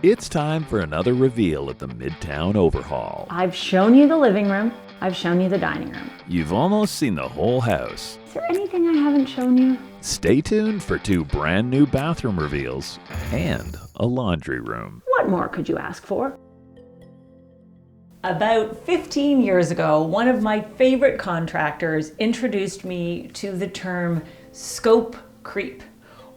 It's time for another reveal at the Midtown Overhaul. I've shown you the living room. I've shown you the dining room. You've almost seen the whole house. Is there anything I haven't shown you? Stay tuned for 2 brand new bathroom reveals and a laundry room. What more could you ask for? About 15 years ago, one of my favorite contractors introduced me to the term scope creep,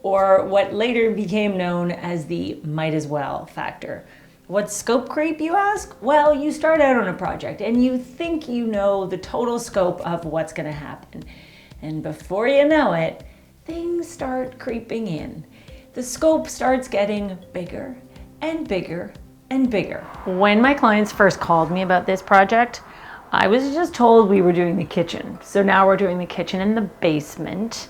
or what later became known as the might as well factor. What's scope creep, you ask? Well, you start out on a project and you think you know the total scope of what's going to happen. And before you know it, things start creeping in. The scope starts getting bigger and bigger and bigger. When my clients first called me about this project, I was just told we were doing the kitchen. So now we're doing the kitchen in the basement.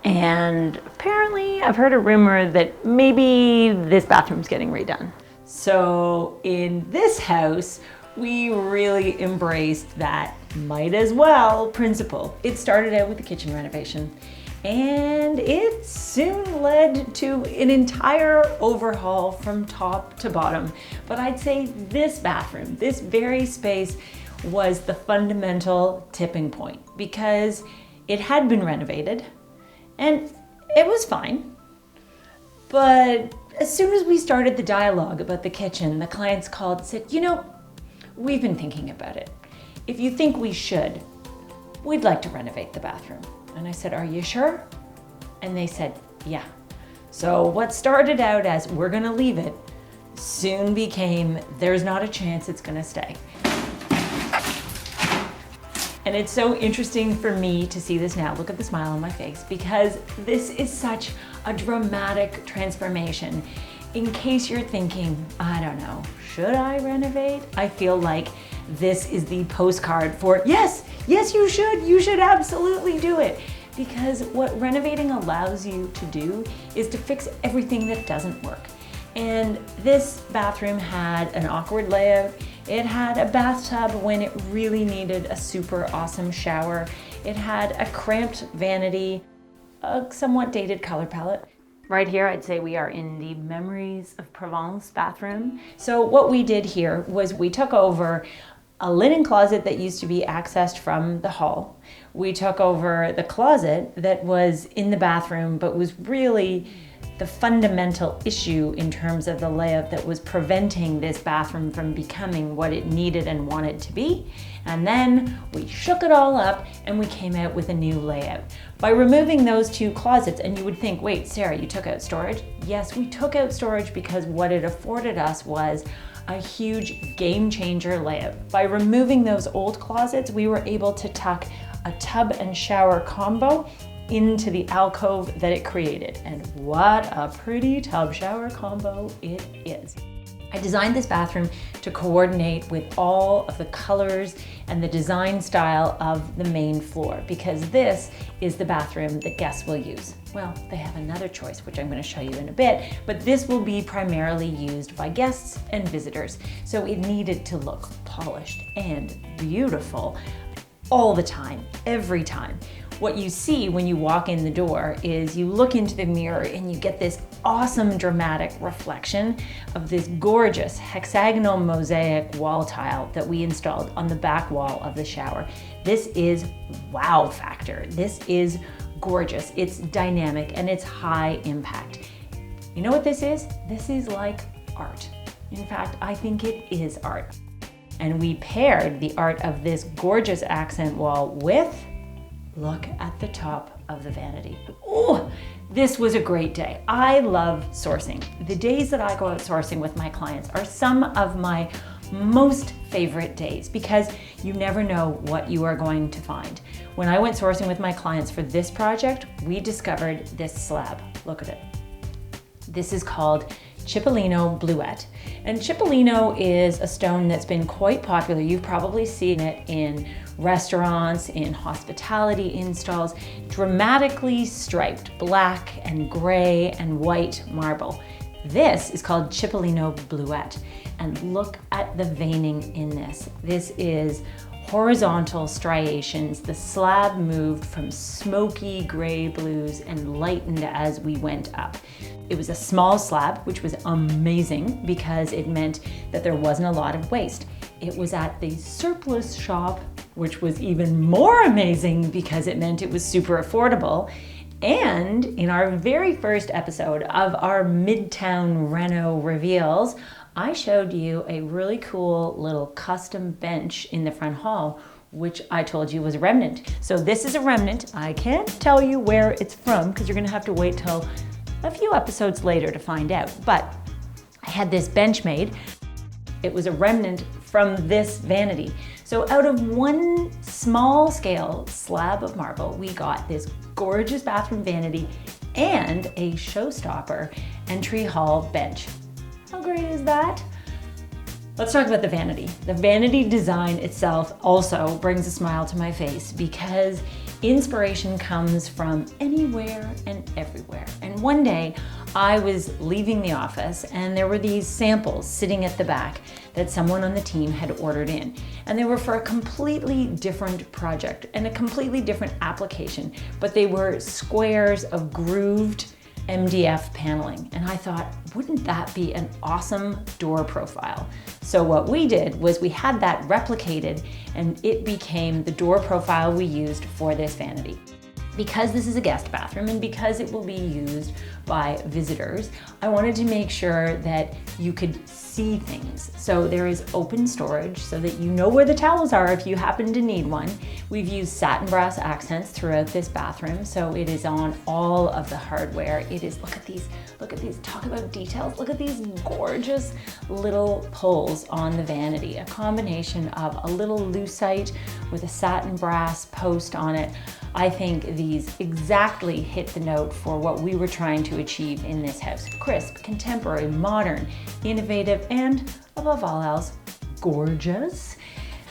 And apparently I've heard a rumor that maybe this bathroom's getting redone. So in this house, we really embraced that might as well principle. It started out with the kitchen renovation, and it soon led to an entire overhaul from top to bottom. But I'd say this bathroom, this very space, was the fundamental tipping point because it had been renovated and it was fine. But as soon as we started the dialogue about the kitchen, the clients called and said, you know, we've been thinking about it. If you think we should, we'd like to renovate the bathroom. And I said, are you sure? And they said, yeah. So what started out as we're gonna leave it soon became there's not a chance it's gonna stay. And it's so interesting for me to see this now. Look at the smile on my face, because this is such a dramatic transformation. In case you're thinking, I don't know, should I renovate? I feel like this is the postcard for yes, you should absolutely do it. Because what renovating allows you to do is to fix everything that doesn't work. And this bathroom had an awkward layout. It had a bathtub when it really needed a super awesome shower. It had a cramped vanity, a somewhat dated color palette. Right here, I'd say we are in the Memories of Provence bathroom. So what we did here was we took over a linen closet that used to be accessed from the hall. We took over the closet that was in the bathroom, but was really the fundamental issue in terms of the layout that was preventing this bathroom from becoming what it needed and wanted to be. And then we shook it all up and we came out with a new layout. By removing those 2 closets, and you would think, wait, Sarah, you took out storage? Yes, we took out storage because what it afforded us was a huge game changer layout. By removing those old closets, we were able to tuck a tub and shower combo into the alcove that it created. And what a pretty tub shower combo it is. I designed this bathroom to coordinate with all of the colors and the design style of the main floor, because this is the bathroom that guests will use. Well, they have another choice, which I'm going to show you in a bit, but this will be primarily used by guests and visitors. So it needed to look polished and beautiful all the time, every time. What you see when you walk in the door is you look into the mirror and you get this awesome dramatic reflection of this gorgeous hexagonal mosaic wall tile that we installed on the back wall of the shower. This is wow factor. This is gorgeous. It's dynamic and it's high impact. You know what this is? This is like art. In fact, I think it is art. And we paired the art of this gorgeous accent wall with look at the top of the vanity. Oh, this was a great day. I love sourcing. The days that I go out sourcing with my clients are some of my most favorite days because you never know what you are going to find. When I went sourcing with my clients for this project, we discovered this slab. Look at it. This is called Cipollino Bluette. And Cipollino is a stone that's been quite popular. You've probably seen it in restaurants, in hospitality installs, dramatically striped black and gray and white marble. This is called Cipollino Bluette. And look at the veining in this. This is horizontal striations. The slab moved from smoky gray blues and lightened as we went up. It was a small slab, which was amazing because it meant that there wasn't a lot of waste. It was at the surplus shop, which was even more amazing because it meant it was super affordable. And in our very first episode of our Midtown Reno reveals, I showed you a really cool little custom bench in the front hall, which I told you was a remnant. So this is a remnant. I can't tell you where it's from because you're gonna have to wait till a few episodes later to find out. But I had this bench made. It was a remnant from this vanity. So out of one small scale slab of marble, we got this gorgeous bathroom vanity and a showstopper entry hall bench. How great is that? Let's talk about the vanity. The vanity design itself also brings a smile to my face because inspiration comes from anywhere and everywhere. And one day I was leaving the office and there were these samples sitting at the back that someone on the team had ordered in. And they were for a completely different project and a completely different application, but they were squares of grooved MDF paneling. And I thought, wouldn't that be an awesome door profile? So what we did was we had that replicated and it became the door profile we used for this vanity. Because this is a guest bathroom and because it will be used by visitors, I wanted to make sure that you could see things. So there is open storage so that you know where the towels are if you happen to need one. We've used satin brass accents throughout this bathroom, so it is on all of the hardware. It is, look at these, talk about details. Look at these gorgeous little pulls on the vanity, a combination of a little lucite with a satin brass post on it. I think these exactly hit the note for what we were trying to achieve in this house. Crisp, contemporary, modern, innovative, and above all else, gorgeous.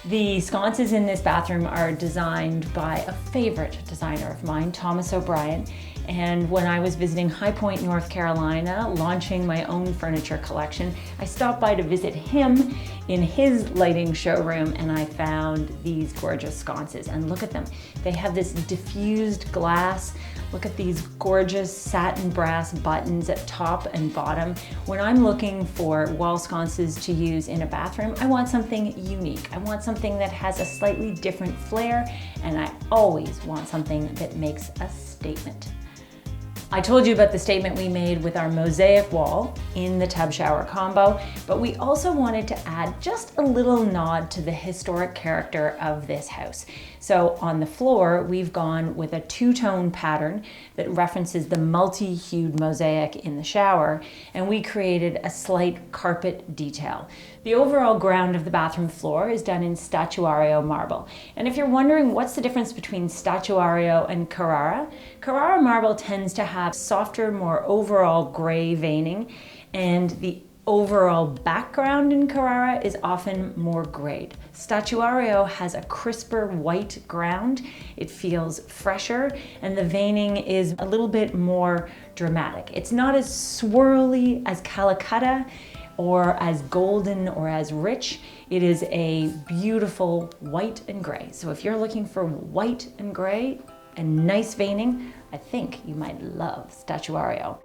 The sconces in this bathroom are designed by a favorite designer of mine, Thomas O'Brien. And when I was visiting High Point, North Carolina, launching my own furniture collection, I stopped by to visit him in his lighting showroom and I found these gorgeous sconces. And look at them. They have this diffused glass. Look at these gorgeous satin brass buttons at top and bottom. When I'm looking for wall sconces to use in a bathroom, I want something unique. I want something that has a slightly different flair, and I always want something that makes a statement. I told you about the statement we made with our mosaic wall in the tub shower combo, but we also wanted to add just a little nod to the historic character of this house. So on the floor, we've gone with a two-tone pattern that references the multi-hued mosaic in the shower, and we created a slight carpet detail. The overall ground of the bathroom floor is done in statuario marble. And if you're wondering what's the difference between statuario and Carrara, Carrara marble tends to have softer, more overall gray veining, and the overall background in Carrara is often more grayed. Statuario has a crisper white ground, it feels fresher, and the veining is a little bit more dramatic. It's not as swirly as Calacatta or as golden or as rich. It is a beautiful white and gray. So if you're looking for white and gray and nice veining, I think you might love Statuario.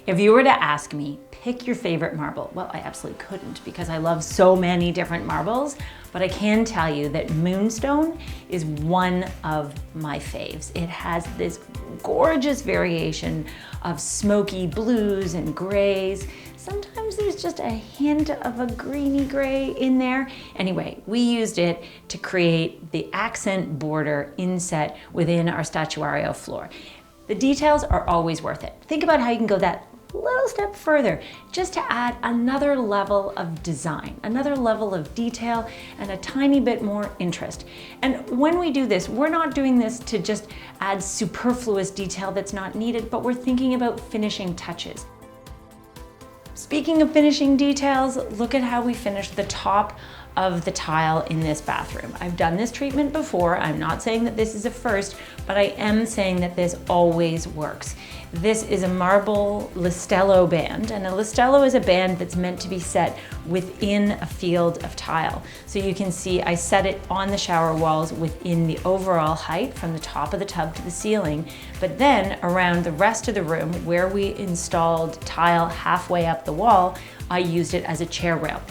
If you were to ask me, pick your favorite marble, well, I absolutely couldn't because I love so many different marbles, but I can tell you that Moonstone is one of my faves. It has this gorgeous variation of smoky blues and grays. Sometimes there's just a hint of a greeny gray in there. Anyway, we used it to create the accent border inset within our Statuario floor. The details are always worth it. Think about how you can go that little step further just to add another level of design, another level of detail, and a tiny bit more interest. And when we do this, we're not doing this to just add superfluous detail that's not needed, but we're thinking about finishing touches. Speaking of finishing details, look at how we finished the top of the tile in this bathroom. I've done this treatment before. I'm not saying that this is a first, but I am saying that this always works. This is a marble Listello band, and a Listello is a band that's meant to be set within a field of tile. So you can see I set it on the shower walls within the overall height from the top of the tub to the ceiling, but then around the rest of the room where we installed tile halfway up the wall, I used it as a chair rail.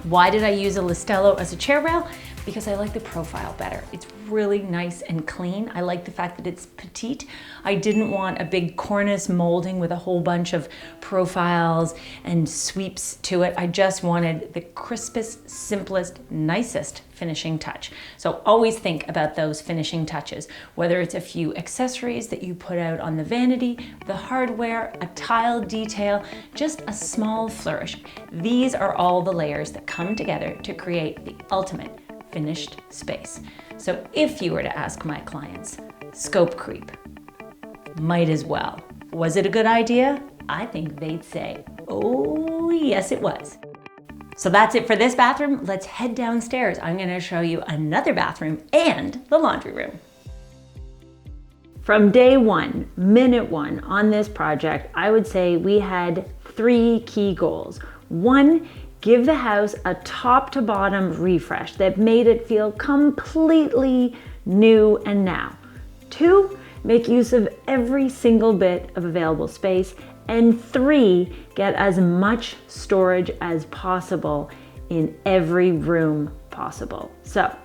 Why did I use a Listello as a chair rail? Because I like the profile better. It's really nice and clean. I like the fact that it's petite. I didn't want a big cornice molding with a whole bunch of profiles and sweeps to it. I just wanted the crispest, simplest, nicest finishing touch. So always think about those finishing touches, whether it's a few accessories that you put out on the vanity, the hardware, a tile detail, just a small flourish. These are all the layers that come together to create the ultimate finished space. So if you were to ask my clients, scope creep, might as well. Was it a good idea? I think they'd say, oh yes it was. So that's it for this bathroom. Let's head downstairs. I'm gonna show you another bathroom and the laundry room. From day one, minute one on this project, I would say we had 3 key goals. 1, give the house a top to bottom refresh that made it feel completely new and now. 2, make use of every single bit of available space. And 3, get as much storage as possible in every room possible. So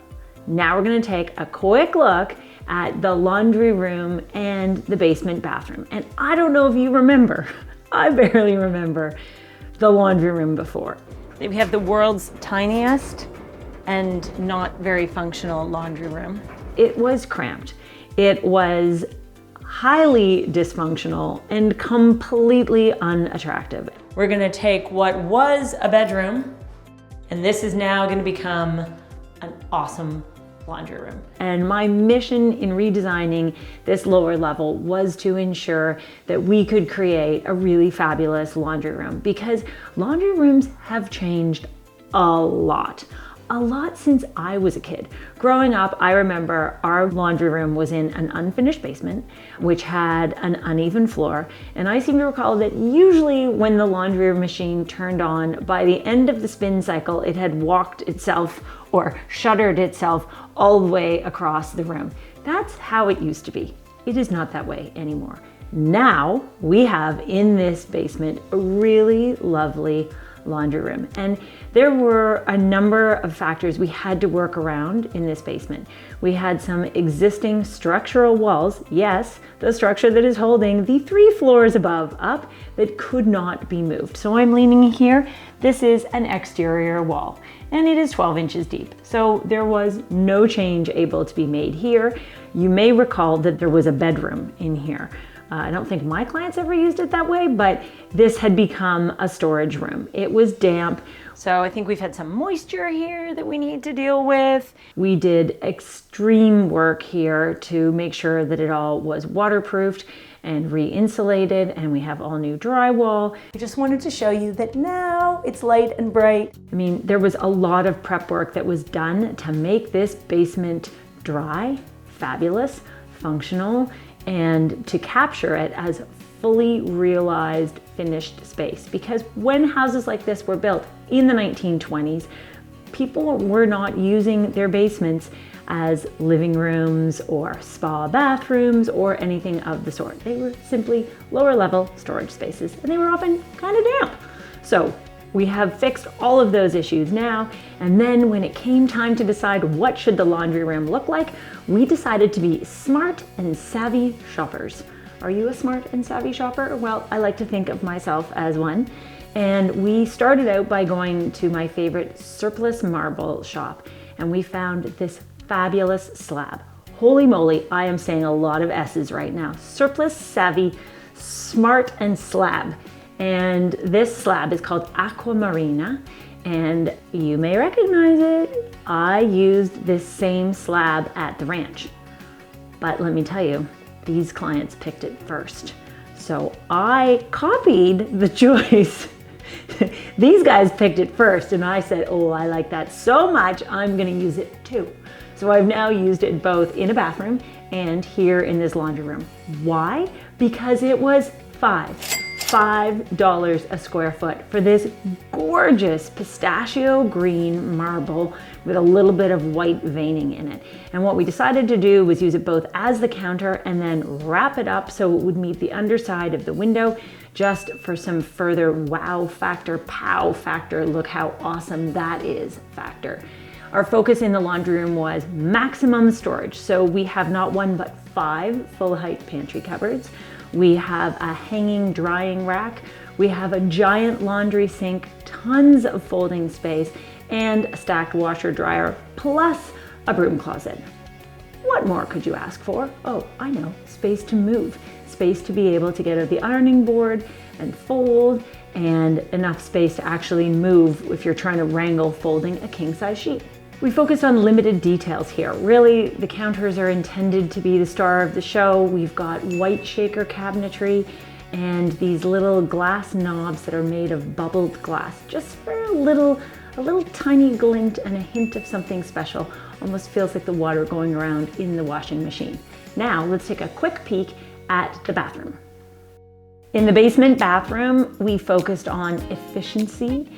now we're gonna take a quick look at the laundry room and the basement bathroom. And I don't know if you remember, I barely remember the laundry room before. We have the world's tiniest and not very functional laundry room. It was cramped. It was highly dysfunctional and completely unattractive. We're gonna take what was a bedroom, and this is now gonna become an awesome laundry room. And my mission in redesigning this lower level was to ensure that we could create a really fabulous laundry room, because laundry rooms have changed a lot since I was a kid. Growing up, I remember our laundry room was in an unfinished basement, which had an uneven floor. And I seem to recall that usually when the laundry machine turned on, by the end of the spin cycle, it had walked itself or shuttered itself all the way across the room. That's how it used to be. It is not that way anymore. Now we have in this basement a really lovely laundry room. And there were a number of factors we had to work around in this basement. We had some existing structural walls, yes, the structure that is holding the 3 floors above up, that could not be moved. So I'm leaning here. This is an exterior wall and it is 12 inches deep. So there was no change able to be made here. You may recall that there was a bedroom in here. I don't think my clients ever used it that way, but this had become a storage room. It was damp. So I think we've had some moisture here that we need to deal with. We did extreme work here to make sure that it all was waterproofed and re-insulated, and we have all new drywall. I just wanted to show you that now it's light and bright. I mean, there was a lot of prep work that was done to make this basement dry, fabulous, functional, and to capture it as fully realized finished space. Because when houses like this were built in the 1920s, people were not using their basements as living rooms or spa bathrooms or anything of the sort. They were simply lower level storage spaces, and they were often kind of damp. So we have fixed all of those issues now, and then when it came time to decide what should the laundry room look like, we decided to be smart and savvy shoppers. Are you a smart and savvy shopper? Well, I like to think of myself as one. And we started out by going to my favorite surplus marble shop, and we found this fabulous slab. Holy moly, I am saying a lot of S's right now. Surplus, savvy, smart, and slab. And this slab is called Aquamarina, and you may recognize it. I used this same slab at the ranch. But let me tell you, these clients picked it first. So I copied the choice These guys picked it first, and I said, oh, I like that so much, I'm gonna use it too. So I've now used it both in a bathroom and here in this laundry room. Why? Because it was $5 a square foot for this gorgeous pistachio green marble with a little bit of white veining in it. And what we decided to do was use it both as the counter and then wrap it up so it would meet the underside of the window, just for some further wow factor, pow factor, look how awesome that is factor. Our focus in the laundry room was maximum storage. So we have not one but 5 full height pantry cupboards. We have a hanging drying rack. We have a giant laundry sink, tons of folding space, and a stacked washer dryer, plus a broom closet. What more could you ask for? Oh, I know, space to move, space to be able to get out the ironing board and fold, and enough space to actually move if you're trying to wrangle folding a king-size sheet. We focused on limited details here. Really, the counters are intended to be the star of the show. We've got white shaker cabinetry and these little glass knobs that are made of bubbled glass, just for a little tiny glint and a hint of something special. Almost feels like the water going around in the washing machine. Now, let's take a quick peek at the bathroom. In the basement bathroom, we focused on efficiency,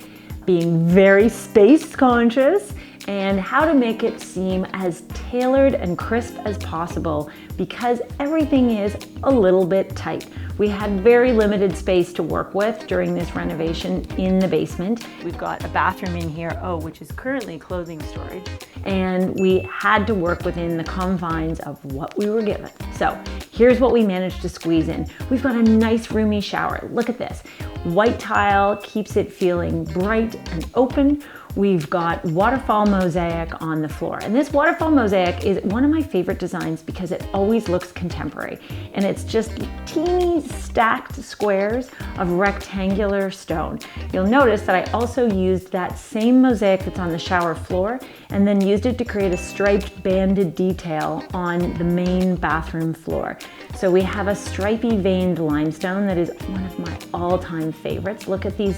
being very space conscious, and how to make it seem as tailored and crisp as possible because everything is a little bit tight. We had very limited space to work with during this renovation in the basement. We've got a bathroom in here, which is currently clothing storage, and we had to work within the confines of what we were given. So here's what we managed to squeeze in. We've got a nice roomy shower. Look at this. White tile keeps it feeling bright and open. We've got waterfall mosaic on the floor. And this waterfall mosaic is one of my favorite designs because it always looks contemporary. And it's just teeny stacked squares of rectangular stone. You'll notice that I also used that same mosaic that's on the shower floor and then used it to create a striped banded detail on the main bathroom floor. So we have a stripy veined limestone that is one of my all-time favorites. Look at these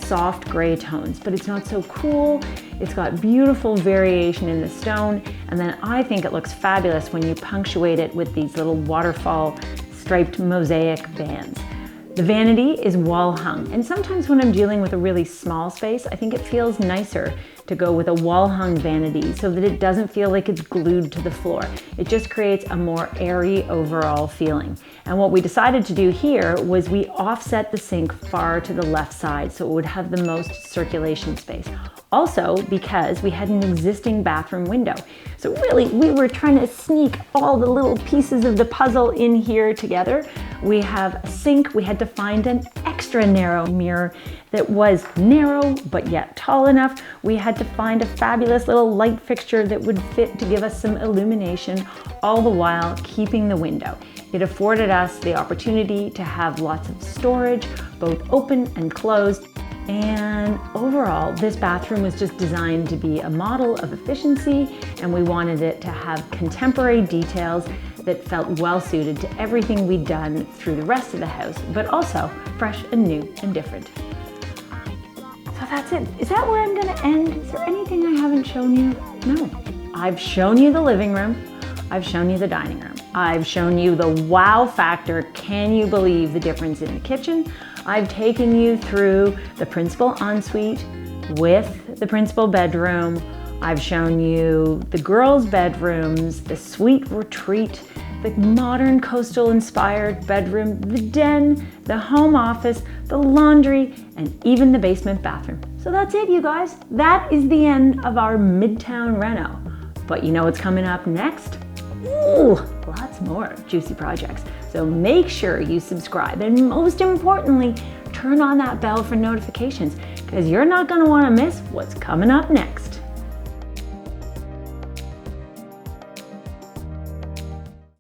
soft gray tones, but it's not so cool. It's got beautiful variation in the stone, and then I think it looks fabulous when you punctuate it with these little waterfall striped mosaic bands. The vanity is wall hung, and sometimes when I'm dealing with a really small space, I think it feels nicer to go with a wall hung vanity so that it doesn't feel like it's glued to the floor. It just creates a more airy overall feeling. And what we decided to do here was we offset the sink far to the left side so it would have the most circulation space. Also because we had an existing bathroom window. So really we were trying to sneak all the little pieces of the puzzle in here together. We have a sink, we had to find an extra narrow mirror that was narrow but yet tall enough. We had to find a fabulous little light fixture that would fit to give us some illumination, all the while keeping the window. It afforded us the opportunity to have lots of storage, both open and closed. And overall, this bathroom was just designed to be a model of efficiency, and we wanted it to have contemporary details that felt well suited to everything we'd done through the rest of the house, but also fresh and new and different. So that's it. Is that where I'm gonna end? Is there anything I haven't shown you? No. I've shown you the living room. I've shown you the dining room. I've shown you the wow factor. Can you believe the difference in the kitchen? I've taken you through the principal ensuite with the principal bedroom. I've shown you the girls' bedrooms, the suite retreat, the modern coastal inspired bedroom, the den, the home office, the laundry, and even the basement bathroom. So that's it, you guys. That is the end of our Midtown reno. But you know what's coming up next? Ooh, lots more juicy projects. So make sure you subscribe, and most importantly, turn on that bell for notifications because you're not going to want to miss what's coming up next.